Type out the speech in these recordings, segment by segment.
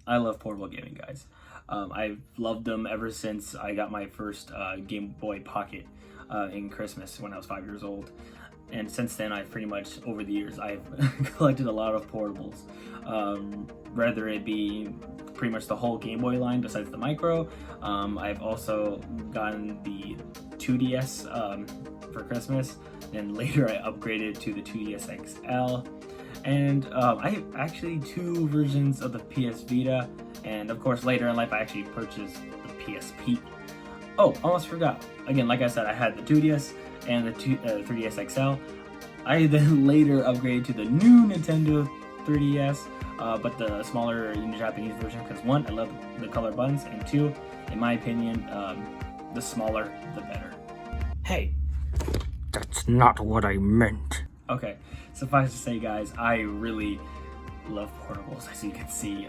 I love portable gaming, guys. I've loved them ever since I got my first Game Boy Pocket in Christmas when I was 5 years old. And since then, I've pretty much, over the years, I've collected a lot of portables. Whether it be pretty much the whole Game Boy line besides the Micro. I've also gotten the 2DS for Christmas. And later I upgraded to the 2DS XL. And I have actually 2 versions of the PS Vita. And of course, later in life, I actually purchased the PSP. Oh, almost forgot. Again, like I said, I had the 2DS and the 3DS XL. I then later upgraded to the new Nintendo 3DS, but the smaller Japanese version, because 1, I love the color buttons, and 2, in my opinion, the smaller, the better. Hey, that's not what I meant. Okay, suffice to say, guys, I really love portables, as you can see.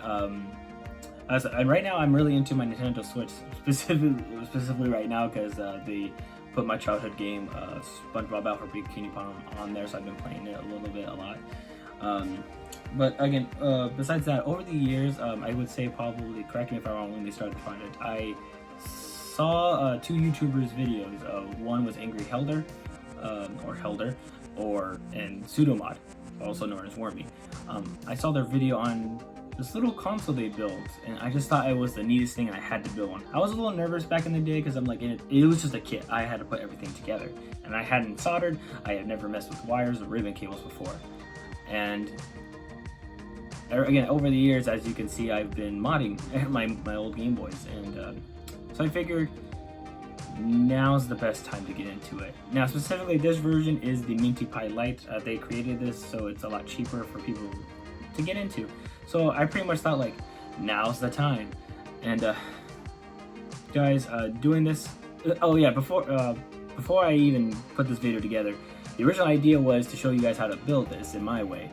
And right now, I'm really into my Nintendo Switch, specifically right now, because they put my childhood game, SpongeBob Battle for Bikini Bottom, on there, so I've been playing it a lot. But again, besides that, over the years, I would say probably, correct me if I'm wrong, when they started the project, I saw 2 YouTubers' videos. One was Angry Helder, and Pseudomod, also known as Wormy. I saw their video on this little console they built, and I just thought it was the neatest thing, and I had to build one. I was a little nervous back in the day because I'm like, it was just a kit. I had to put everything together, and I hadn't soldered. I had never messed with wires or ribbon cables before. And again, over the years, as you can see, I've been modding my old Game Boys, and so I figured now's the best time to get into it. Now, specifically, this version is the Minty Pi Lite. They created this so it's a lot cheaper for people to get into. So I pretty much thought, like, now's the time. And guys, doing this. Oh yeah, before I even put this video together, the original idea was to show you guys how to build this in my way.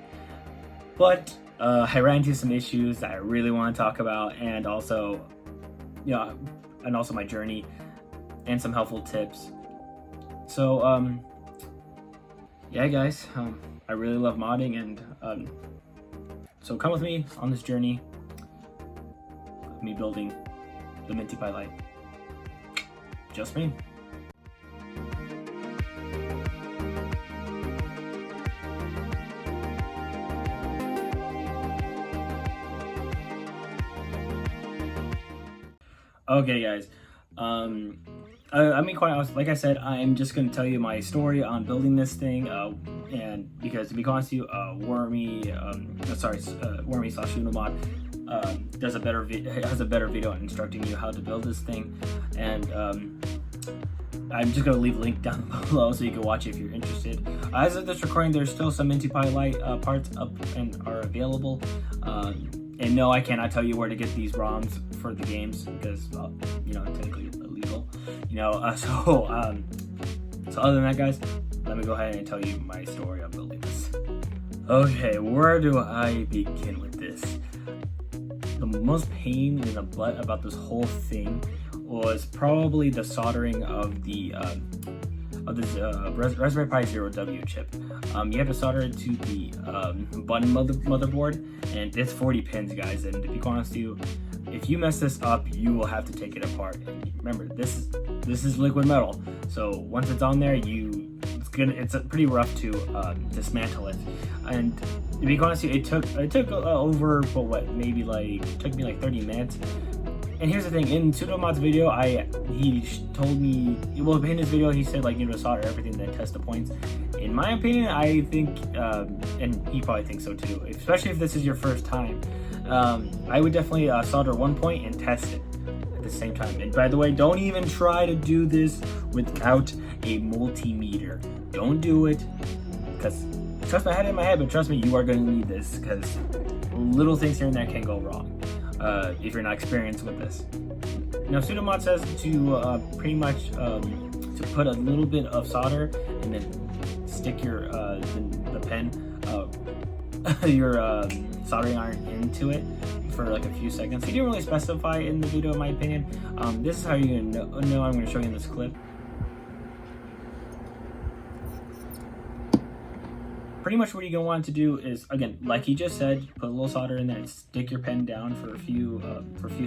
But I ran into some issues that I really want to talk about, and also, my journey and some helpful tips. So yeah, guys, I really love modding, and so come with me on this journey of me building the Minty Pi Lite. Just me. Okay, guys. I mean, quite honest, like I said, I'm just going to tell you my story on building this thing, and because, to be honest with you, Wormy slash Unimod has a better video on instructing you how to build this thing, and I'm just going to leave a link down below so you can watch it if you're interested. As of this recording, there's still some Minty Pi Lite parts up and are available. And no, I cannot tell you where to get these ROMs for the games because, technically illegal. So other than that, guys, let me go ahead and tell you my story of building this. Okay, where do I begin with this? The most pain in the butt about this whole thing was probably the soldering of the this Raspberry Pi Zero W chip. You have to solder it to the button motherboard, and it's 40 pins, guys. And to be honest with you, if you mess this up, you will have to take it apart. And remember, this is liquid metal, so once it's on there, it's pretty rough to dismantle it. And to be honest with you, it took over, maybe took me like 30 minutes. And here's the thing, in Pseudomod's video, he told me, in his video, he said, to solder everything, then test the points. In my opinion, I think, and he probably thinks so too, especially if this is your first time, I would definitely solder one point and test it at the same time. And by the way, don't even try to do this without a multimeter. Don't do it, because, trust me, I had it in my head, but trust me, you are going to need this, because little things here and there can go wrong. If you're not experienced with this. Now, Pseudomod says to pretty much to put a little bit of solder and then stick your the pen, your soldering iron into it for like a few seconds. He didn't really specify in the video, in my opinion. This is how you're gonna know. I'm gonna show you in this clip. pretty much what you're gonna want to do is, again, like he just said, put a little solder in there and stick your pen down for a few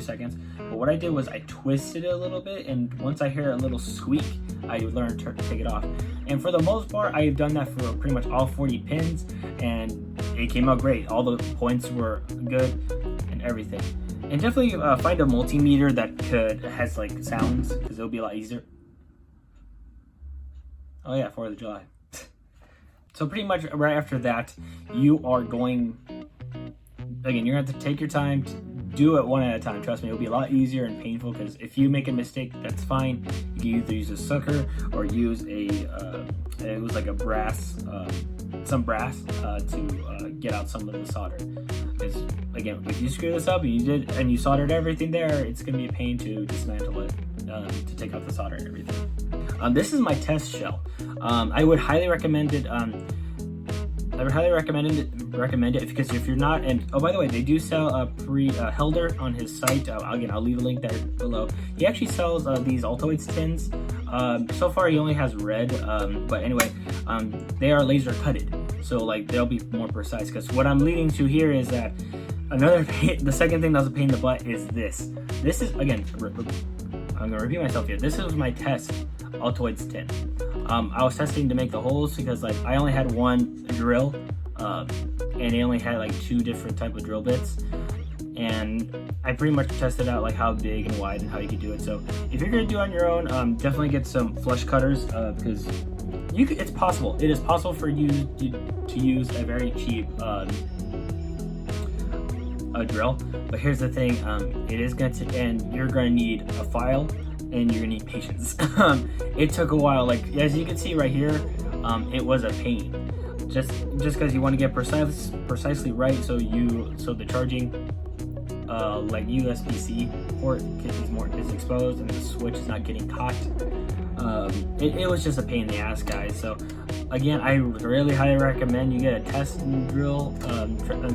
seconds. But what I did was I twisted it a little bit, and once I hear a little squeak, I learned to take it off. And for the most part, I've done that for pretty much all 40 pins, and it came out great. All the points were good and everything. And definitely find a multimeter that has like sounds, because it'll be a lot easier. Oh yeah, 4th of July. So pretty much right after that, you are going, again, you're gonna have to take your time, do it one at a time. Trust me, it'll be a lot easier and painful, because if you make a mistake, that's fine. You can either use a sucker or use it was like a brass, some brass to get out some of the solder. Because again, if you screw this up and you soldered everything there, it's gonna be a pain to dismantle it, to take out the solder and everything. This is my test shell. I would highly recommend it. I would highly recommend it because if you're not, and oh, by the way, they do sell a Helder on his site. Again, I'll leave a link there below. He actually sells these Altoids tins. So far, he only has red, but anyway, they are laser cutted, so like they'll be more precise. Because what I'm leading to here is that the second thing that's a pain in the butt is this. This is, again, I'm gonna repeat myself here. This is my test Altoids tin. I was testing to make the holes because like I only had one drill, and they only had like 2 different type of drill bits, and I pretty much tested out like how big and wide and how you could do it. So if you're gonna do it on your own, definitely get some flush cutters, because it's possible. It is possible for you to use a very cheap a drill. But here's the thing, it is going to, and you're going to need a file, and you're gonna need patience. It took a while. Like as you can see right here, it was a pain. Just because you want to get precisely right, so the charging like USB-C port is exposed and the switch is not getting caught. It was just a pain in the ass, guys. So again, I really highly recommend you get a test drill,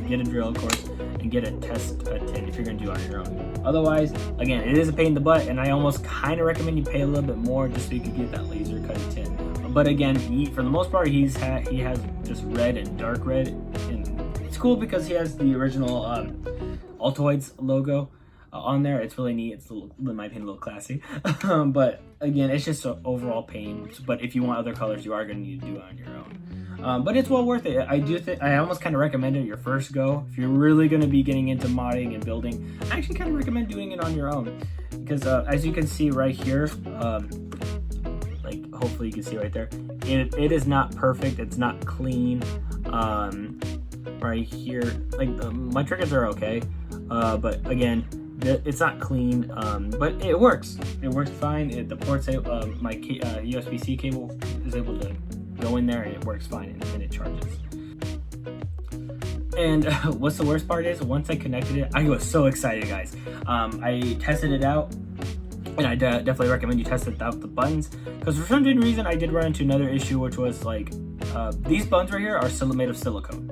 get a drill of course, and get a test tin if you're gonna do it on your own. Otherwise, again, it is a pain in the butt, and I almost kind of recommend you pay a little bit more just so you can get that laser cut tin. But again, for the most part, he has just red and dark red, and it's cool because he has the original Altoids logo on there. It's really neat. It's, in my opinion, a little classy. But again, it's just an overall pain. But if you want other colors, you are going to need to do it on your own. But it's well worth it. I almost kind of recommend it your first go. If you're really going to be getting into modding and building, I actually kind of recommend doing it on your own. Because as you can see right here, like hopefully you can see right there, it is not perfect. It's not clean. Right here, like my triggers are okay. But again, it's not clean, but it works. It works fine. The ports, my USB-C cable is able to go in there, and it works fine, and it charges. And what's the worst part is, once I connected it, I was so excited, guys. I tested it out, and I definitely recommend you test it out the buttons, because for some reason I did run into another issue, which was like these buttons right here are still made of silicone.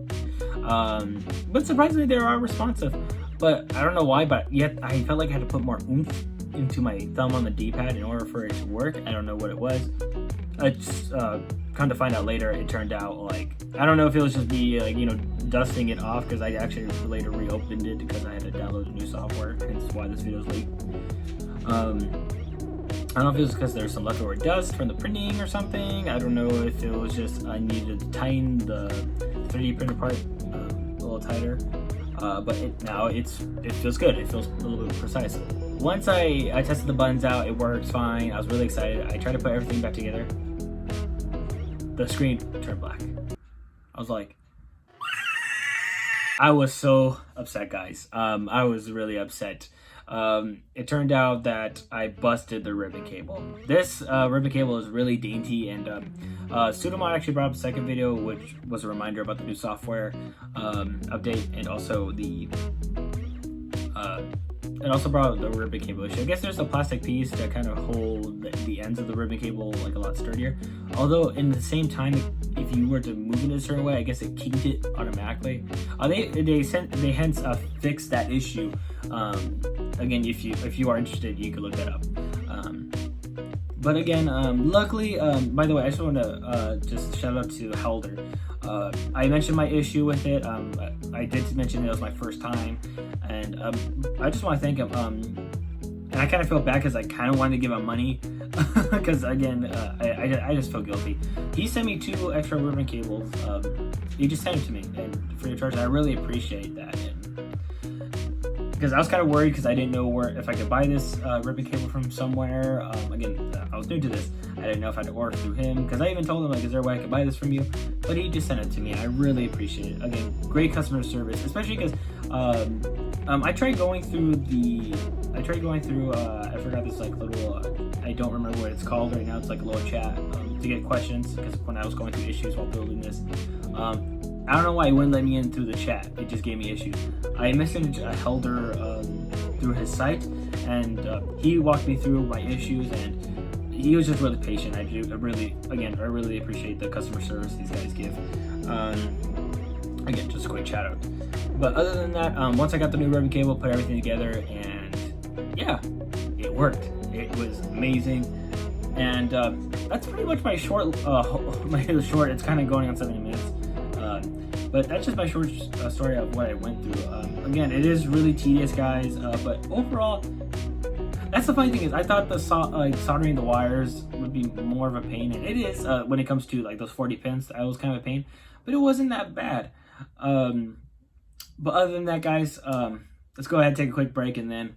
But surprisingly, they are responsive. But I don't know why, but yet I felt like I had to put more oomph into my thumb on the D-pad in order for it to work. I don't know what it was. I just come to find out later, it turned out like, I don't know if it was just me like, you know, dusting it off, because I actually later reopened it because I had to download a new software, hence why this video is late. I don't know if it was because there's some leftover dust from the printing or something. I don't know if it was just I needed to tighten the 3D printer part a little tighter. But now it feels good. It feels a little bit precise. Once I tested the buttons out, it works fine. I was really excited. I tried to put everything back together. The screen turned black. I was like, I was so upset, guys. I was really upset. It turned out that I busted the ribbon cable. This ribbon cable is really dainty, and Sudomod actually brought up a second video, which was a reminder about the new software update, and also it also brought up the ribbon cable issue. I guess there's a plastic piece to kind of hold the ends of the ribbon cable like a lot sturdier. Although in the same time, if you were to move it a certain way, I guess it kinked it automatically. They hence fixed that issue. Again, if you are interested, you could look that up. But again, luckily, by the way, I just want to just shout out to Helder. I mentioned my issue with it. I did mention it was my first time, and I just want to thank him. And I kind of felt bad because I kind of wanted to give him money because again, I just feel guilty. He sent me 2 extra ribbon cables. He just sent it to me and free of charge. I really appreciate that. Because I was kind of worried because I didn't know if I could buy this ribbon cable from somewhere. Again, I was new to this. I didn't know if I had to order through him because I even told him, like, is there a way I could buy this from you? But he just sent it to me. I really appreciate it. Again, great customer service, especially because I tried going through I forgot this like little I don't remember what it's called right now. It's like a little chat to get questions because when I was going through issues while building this. I don't know why he wouldn't let me in through the chat. It just gave me issues. I messaged Helder through his site, and he walked me through my issues, and he was just really patient. I really appreciate the customer service these guys give. Again, just a quick shout out. But other than that, once I got the new ribbon cable, put everything together, and yeah, it worked. It was amazing. And that's pretty much my short. It's kind of going on 70 minutes. But that's just my short story of what I went through. Again, it is really tedious, guys. But overall, that's the funny thing is I thought the soldering the wires would be more of a pain, and it is when it comes to like those 40 pins. That was kind of a pain, but it wasn't that bad. But other than that, guys, let's go ahead and take a quick break, and then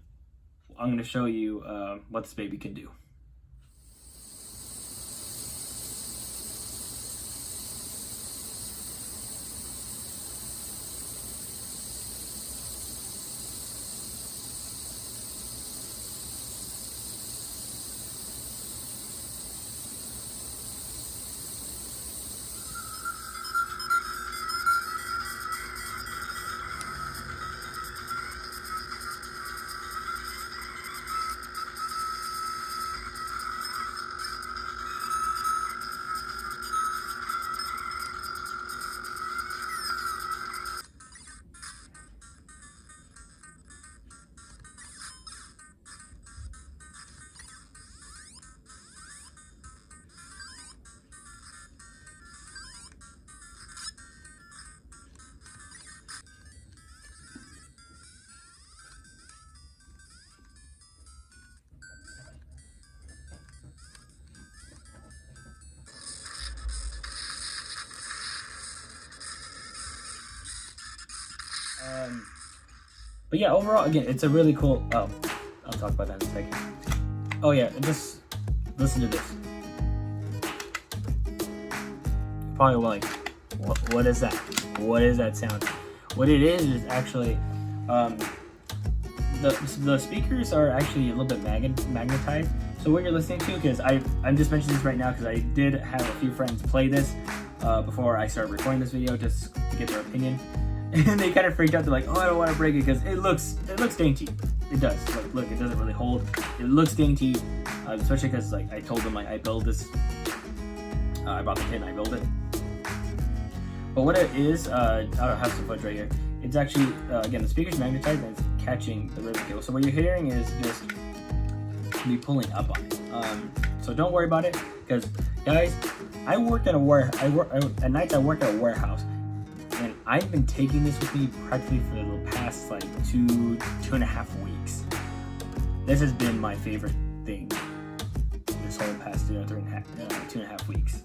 I'm going to show you what this baby can do. But yeah, overall, again, it's a really cool. Oh, I'll talk about that in a second. Oh yeah, just listen to this. Probably like, what is that? What is that sound? What it is actually, the speakers are actually a little bit magnetized. So what you're listening to, because I'm just mentioning this right now because I did have a few friends play this before I started recording this video just to get their opinion. And they kind of freaked out. They're like, "Oh, I don't want to break it because it looks dainty. It does. Look, it doesn't really hold. It looks dainty, especially because like I told them like I built this. I bought the kit and I built it. But what it is, I have some footage right here. It's actually again the speaker's magnetized and it's catching the ribbon cable. So what you're hearing is just me pulling up on it. So don't worry about it because guys, I work at a at nights I work at a warehouse. And I've been taking this with me practically for the past like two and a half weeks. This has been my favorite thing this whole past two and a half weeks.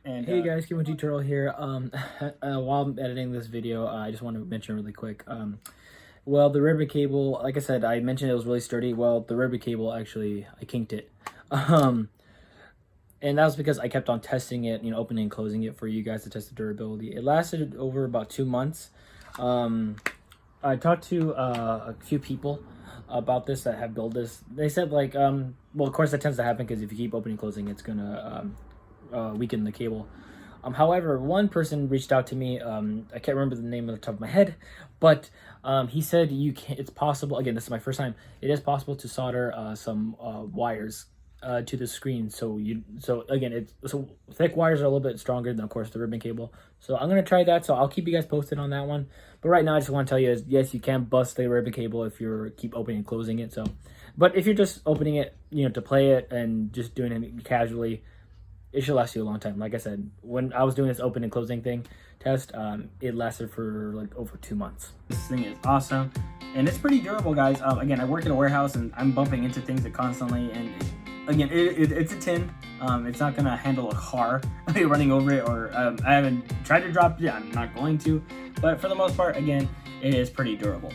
And hey guys, Kimochi Turtle here. While I'm editing this video, I just want to mention really quick. Well, the ribbon cable, like I said, I mentioned it was really sturdy. Well, the ribbon cable actually, I kinked it. And that was because I kept on testing it, opening and closing it for you guys to test the durability. It lasted over about 2 months. I talked to a few people about this that have built this. They said like, well, of course that tends to happen because if you keep opening and closing, it's gonna weaken the cable. However, one person reached out to me. I can't remember the name on the top of my head, but he said it's possible. Again, this is my first time. It is possible to solder some wires to the screen. So again, thick wires are a little bit stronger than, of course, the ribbon cable. So I'm gonna try that. So I'll keep you guys posted on that one. But right now, I just want to tell you is yes, you can bust the ribbon cable if you keep opening and closing it. So, but if you're just opening it, to play it and just doing it casually, it should last you a long time. Like I said, when I was doing this open and closing thing test, it lasted for like over 2 months. This thing is awesome, and it's pretty durable, guys. Again, I work in a warehouse, and I'm bumping into things constantly, and again, it's a tin. It's not gonna handle a car running over it, or I haven't tried to drop it. Yeah, I'm not going to, but for the most part, again, it is pretty durable.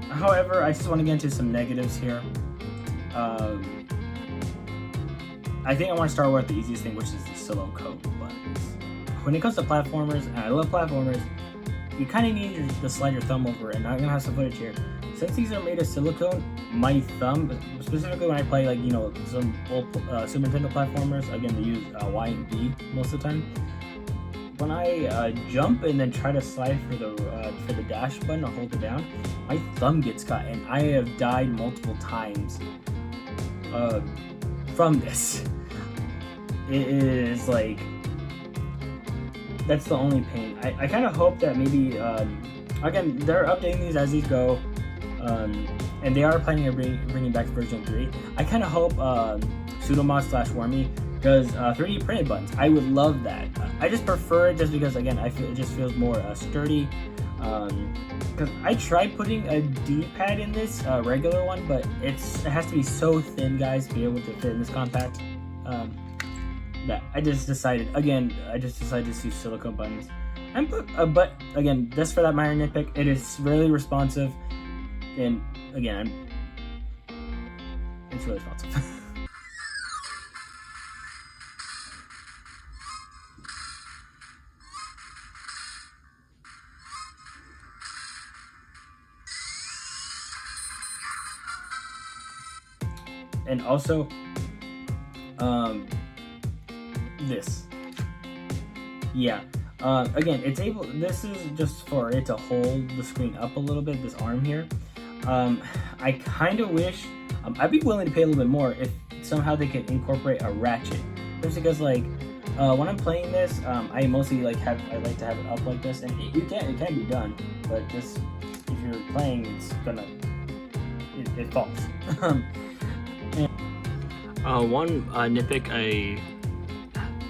However, I just want to get into some negatives here. I think I want to start with the easiest thing, which is the silicone buttons. When it comes to platformers, and I love platformers, you kind of need to slide your thumb over it, and I'm gonna have some footage here. Since these are made of silicone, my thumb, specifically when I play like, you know, some old Super Nintendo platformers, again, they use Y and B most of the time. When I jump and then try to slide for the dash button or hold it down, my thumb gets cut, and I have died multiple times from this. It is like, that's the only pain. I kind of hope that maybe, again, they're updating these as these go, and they are planning on bringing back version 3. I kind of hope Pseudomod/Wormy does 3D printed buttons. I would love that. I just prefer it just because, again, I feel it just feels more sturdy. Because I tried putting a D-pad in this regular one, but it has to be so thin, guys, to be able to fit in this compact. That I just decided to use silicone buttons. But again, just for that minor nitpick, it is really responsive, and again, it's really responsive. And also, this, yeah. Again, it's able. This is just for it to hold the screen up a little bit. This arm here. I kind of wish. I'd be willing to pay a little bit more if somehow they could incorporate a ratchet. Just because, like, when I'm playing this, I mostly I like to have it up like this, and it can be done. But just if you're playing, it's gonna it falls.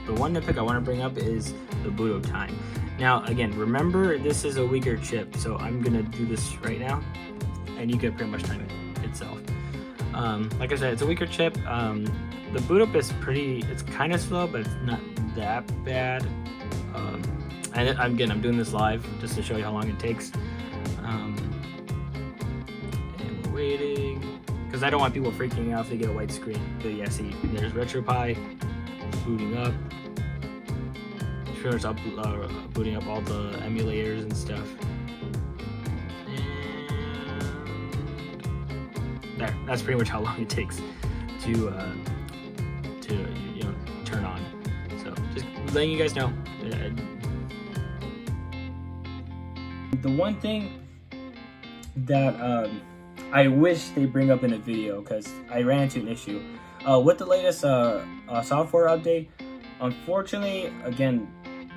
The one nitpick I want to bring up is the boot up time. Now, again, remember, this is a weaker chip, so I'm gonna do this right now, and you can pretty much time it itself. Like I said, it's a weaker chip. The boot up is it's kind of slow, but it's not that bad. And again, I'm doing this live just to show you how long it takes. And we're waiting, because I don't want people freaking out if they get a white screen. But yeah, see, there's RetroPie booting up. Sure, it's booting up all the emulators and stuff. And there, that's pretty much how long it takes to turn on. So just letting you guys know. The one thing that I wish they bring up in a video, because I ran into an issue with the latest software update. Unfortunately, again,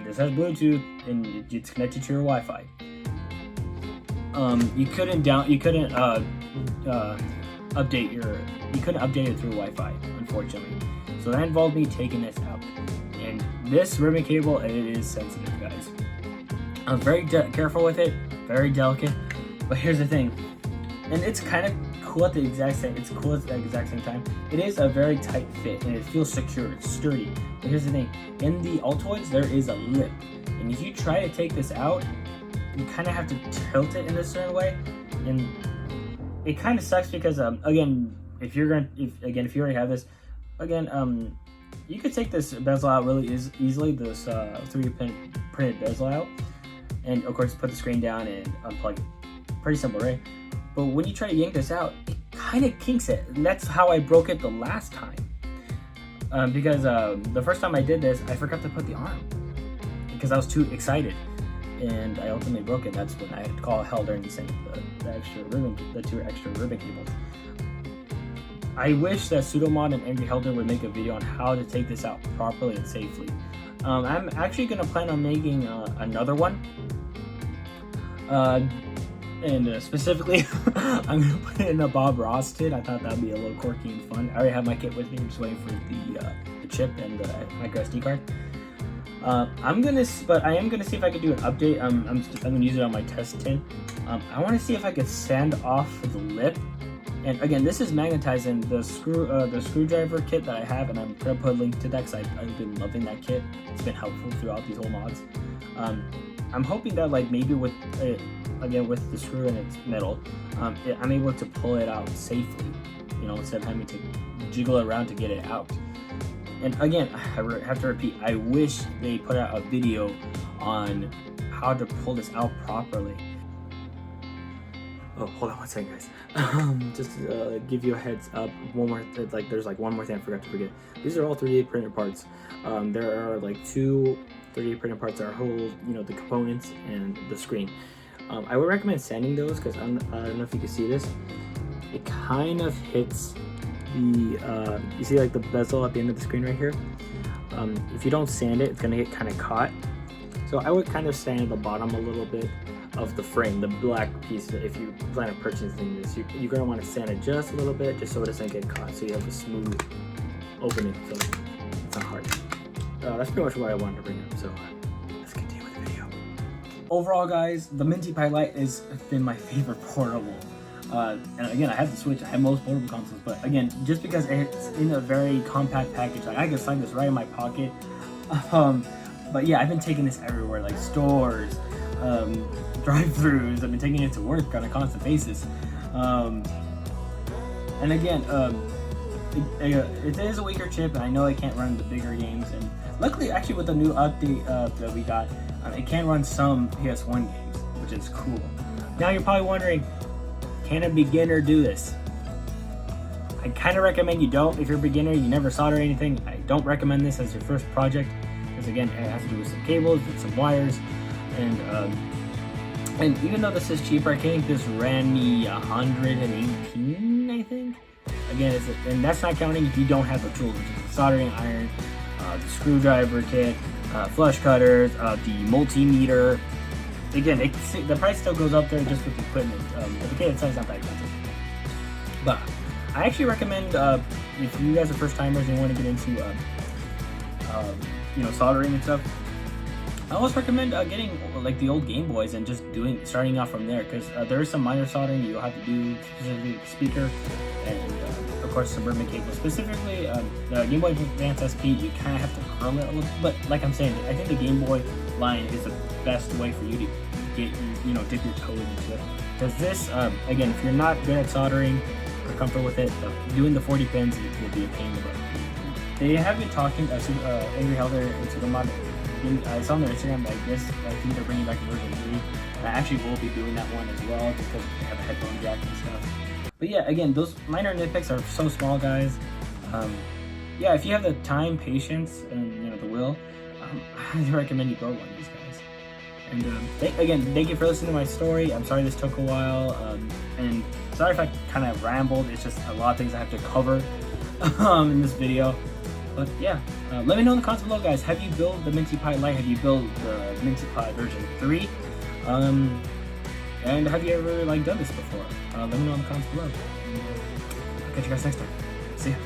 this has Bluetooth and it's connected to your Wi-Fi. You couldn't update it through Wi-Fi, unfortunately. So that involved me taking this out. And this ribbon cable, it is sensitive, guys. I was very careful with it, very delicate. But here's the thing, and it's kind of cool at the exact same. It's cool at the exact same time. It is a very tight fit, and it feels secure. It's sturdy. But here's the thing: in the Altoids, there is a lip, and if you try to take this out, you kind of have to tilt it in a certain way, and it kind of sucks because again, if you already have this, again, you could take this bezel out really easily. This 3D printed bezel out, and of course put the screen down and unplug it. Pretty simple, right? But when you try to yank this out, it kind of kinks it, and that's how I broke it the last time. Because the first time I did this, I forgot to put the arm because I was too excited, and I ultimately broke it. That's when I had to call hell during the two extra ribbon cables. I wish that Pseudomod and Angry Helder would make a video on how to take this out properly and safely. I'm actually going to plan on making another one. And specifically, I'm gonna put in a Bob Ross kit. I thought that'd be a little quirky and fun. I already have my kit with me. I'm just waiting for the chip and the micro SD card. But I am gonna see if I could do an update. I'm gonna use it on my test tin. I want to see if I could sand off the lip. And again, this is magnetizing the screwdriver kit that I have, and I'm gonna put a link to that because I've been loving that kit. It's been helpful throughout these whole mods. I'm hoping that like maybe with it, again with the screw and its metal, I'm able to pull it out safely, you know, instead of having to jiggle it around to get it out. And again, I have to repeat, I wish they put out a video on how to pull this out properly. Oh, hold on one second, guys. Just to give you a heads up, there's one more thing I forgot to forget. These are all 3D printed parts. There are like 2 3D printed parts that are whole, you know, the components and the screen. I would recommend sanding those because I don't know if you can see this. It kind of hits the, you see like the bezel at the end of the screen right here? If you don't sand it, it's gonna get kind of caught. So I would kind of sand the bottom a little bit of the frame, the black piece. If you plan on purchasing this, you're gonna want to sand it just a little bit, just so it doesn't get caught, so you have a smooth opening, so it's not hard. That's pretty much what I wanted to bring up, so let's continue with the video. Overall, guys, the Minty Pi Lite has been my favorite portable. And again, I have the Switch, I have most portable consoles, but again, just because it's in a very compact package, like I can slide this right in my pocket. But yeah, I've been taking this everywhere, like stores, drive-thrus. I've been taking it to work on a constant basis. And again, it is a weaker chip, and I know it can't run the bigger games. And luckily, actually, with the new update that we got, it can run some PS1 games, which is cool. Now you're probably wondering, can a beginner do this? I kind of recommend you don't. If you're a beginner, you never solder anything, I don't recommend this as your first project, because again, it has to do with some cables, with some wires, and even though this is cheaper, I think this ran me 118, I think. Again, and that's not counting if you don't have the tools, which is the soldering iron, the screwdriver kit, flush cutters, the multimeter. Again, the price still goes up there just with the equipment. But the kit itself is not that expensive. But I actually recommend, if you guys are first timers and want to get into you know, soldering and stuff, I always recommend getting like the old Game Boys and just starting off from there, because there is some minor soldering you'll have to do, specifically with the speaker and of course suburban cable. Specifically the Game Boy Advance SP, you kind of have to curl it a little, but like I'm saying, I think the Game Boy line is the best way for you to get, you know, dip your toe into it. Because this, again, if you're not good at soldering or comfortable with it, doing the 40 pins will be a pain in the butt. They have been talking, Angry Helder and Supermod, I saw on their Instagram, I think they're bringing back version 3. I actually will be doing that one as well, because they have a headphone jack and stuff. But yeah, again, those minor nitpicks are so small, guys. Yeah, if you have the time, patience, and you know, the will, I highly recommend you build one of these guys. And again, thank you for listening to my story. I'm sorry this took a while, and sorry if I kind of rambled. It's just a lot of things I have to cover in this video. But yeah, let me know in the comments below, guys. Have you built the Minty Pi Lite? Have you built the Minty Pi version 3? And have you ever like done this before? Let me know in the comments below. I'll catch you guys next time. See ya.